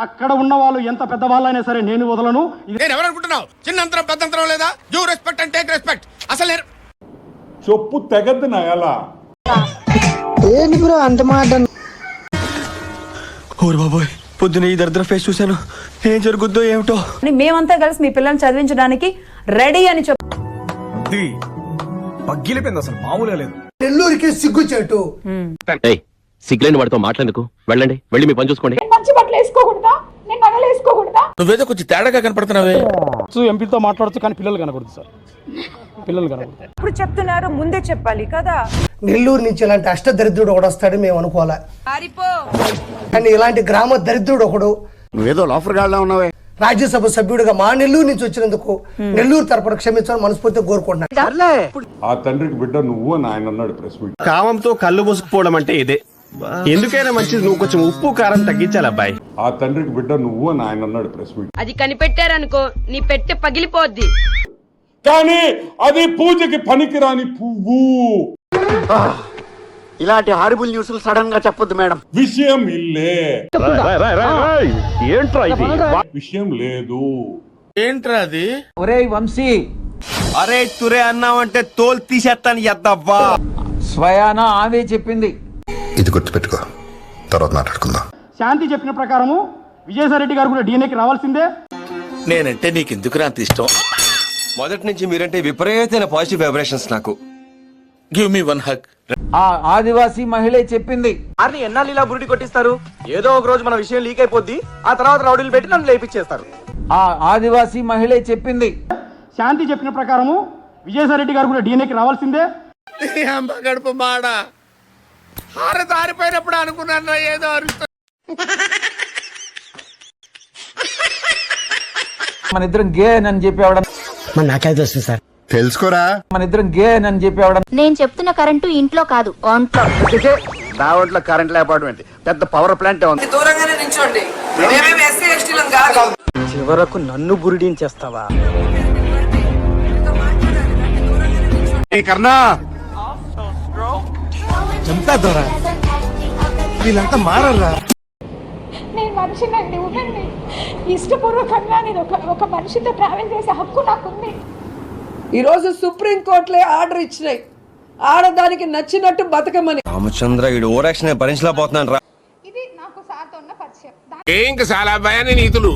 అక్కడ ఉన్న వాళ్ళు ఎంత పెద్దవాళ్ళైనా సరే నేను వదలను. నేను ఎవరనుకుంటున్నావు? చిన్నంతరం పెద్దంతరం లేదా? Give respect and take respect. అసలు చెప్పు తెగద్దు నా ఎలా ఏంటి బ్రో అంత మాట? ఓరు బాబోయ్, పొద్దున ఈ దరిద్ర ఫేస్ చూశాను. ఏం జరుగుద్దో ఏమిటో. మేమంతా కలిసి మీ పిల్లల్ని చదివించడానికి రెడీ అని చెప్పి పగ్గిలిపోయింది, అసలు మామూలుగా లేదు. నెల్లూరుకి సిగ్గు చెట్టు. సిగ్గులేని వాడితో మాట్లాడేందుకు వెళ్ళండి, వెళ్ళి మీ పని చూసుకోండి. మంచి బట్టలు వేసుకోకూడదా? నేను నగలు వేసుకోకూడదా? నువ్వేదో కొంచెం తేడాగా కనపడుతున్నావే. ఎంపీతో మాట్లాడచ్చు కానీ పిల్లలు కనకూడదు సార్, పిల్లలు కనకూడదు. ఇప్పుడు చెప్తున్నారు, ముందే చెప్పాలి కదా. నెల్లూరు నుంచి ఇలాంటి అష్టదరిద్రుడు ఒకడు వస్తాడు మేము అనుకోవాలా, కానీ ఇలాంటి గ్రామ దరిద్రుడు ఒకడు నువ్వేదో లోఫర్ గాళ్ళ ఉన్నావే. రాజ్యసభ సభ్యుడిగా మా నెల్లూరు నుంచి వచ్చినందుకు నెల్లూరు తరపున క్షమించాలని మనస్ఫూర్తిగా కోరుకుంటున్నాను. ఆ తండ్రికి బిడ్డ నువ్వు అని ఆయన అన్నాడు ప్రెస్ మీట్. కామంతో కళ్ళు మూసుకుపోవడం అంటే ఇదే. ఎందుకైనా మంచిది నువ్వు కొంచెం ఉప్పు కారం తగ్గించాలి అబ్బాయి. ఆ తండ్రికి బిడ్డ నువ్వు అని ఆయన అన్నాడు ప్రెస్ మీట్. అది కనిపెట్టారనుకో నీ పెట్టె పగిలిపోద్ది. కానీ అది పూజకి పనికిరాని పువ్వు. ఇలాంటి హారిబుల్ న్యూస్ సడన్ గా చెప్పొద్దు మేడం. విషయం ఇల్లే, ఏంట్రా ఇది? విషయం లేదు. ఏంట్రా అది? ఒరేయ్ వంశీ, అరే తురే అన్నావంటే తోలు తీసేస్తాను ఎద్దవ్వా. స్వయానా ఆమె చెప్పింది. ఇది గుర్తుపెట్టుకో, తర్వాత మాట్లాడుకుందాం. శాంతి చెప్పిన ప్రకారము విజయసాయి రెడ్డి గారు కూడా డిఎన్ఏకి రావాల్సిందే. నేనంటే నీకు ఎందుకు అంత ఇష్టం? మొదటి నుంచి మీరంటే విపరీతమైన పాజిటివ్ వైబ్రేషన్స్ నాకు. Give me one hug. ఆ ఆదివాసీ మహిళే చెప్పింది. అన్ని ఎన్నాళ్ళు ఇలా బురుడి కొట్టిస్తారు? ఏదో ఒక రోజు మన విషయం లీక్ అయిపోద్ది, ఆ తర్వాత రౌడీలు పెట్టి నన్ను లేపించేస్తారు. ఆ ఆదివాసీ మహిళే చెప్పింది. శాంతి చెప్పిన ప్రకారము విజయసాయి రెడ్డి గారు కూడా డిఎన్ఏకి రావాల్సిందే. అమ్మ గడుపు మాడ హార దారిపోయినప్పుడు అనుకున్నాను ఏదో అరుస్తా. మన ఇద్దరం గే అని చెప్పేవాడ. నాకే తెలుసు సార్. తెలుసుకోరా, మన ఇద్దరం గే అని చెప్పేవాడ. నేను చెప్తున్న కరెంటు ఇంట్లో కాదు ఒంట్లో. నా ఒంట్లో కరెంట్ అపార్ట్మెంట్ పెద్ద పవర్ ప్లాంట్ ఉంది. దూరంగానే నిల్చోండి. మేమేం ఎస్సీ ఎస్టీలం కాదు. చివరకు నన్ను బురిడించేస్తావా? కర్ణా చంపేద్దారా, వీళ్ళంతా మారరా. నేను మనిషినండి, ఉండండి. ఇష్టపూర్వకంగా నేను ఒక మనిషితో ట్రావెల్ చేసే హక్కు నాకుంది. ఈరోజు సుప్రీం కోర్టులే ఆర్డర్ ఇచ్చినాయి, ఆడదానికి నచ్చినట్టు బతకమని. రామచంద్ర ఈడు ఓవర్ యాక్షన్ భరించలేకపోతున్నాను రా. ఇది నాకు సార్తో ఉన్న పరిచయం. ఏం చాలా భయాన్ని నీతులు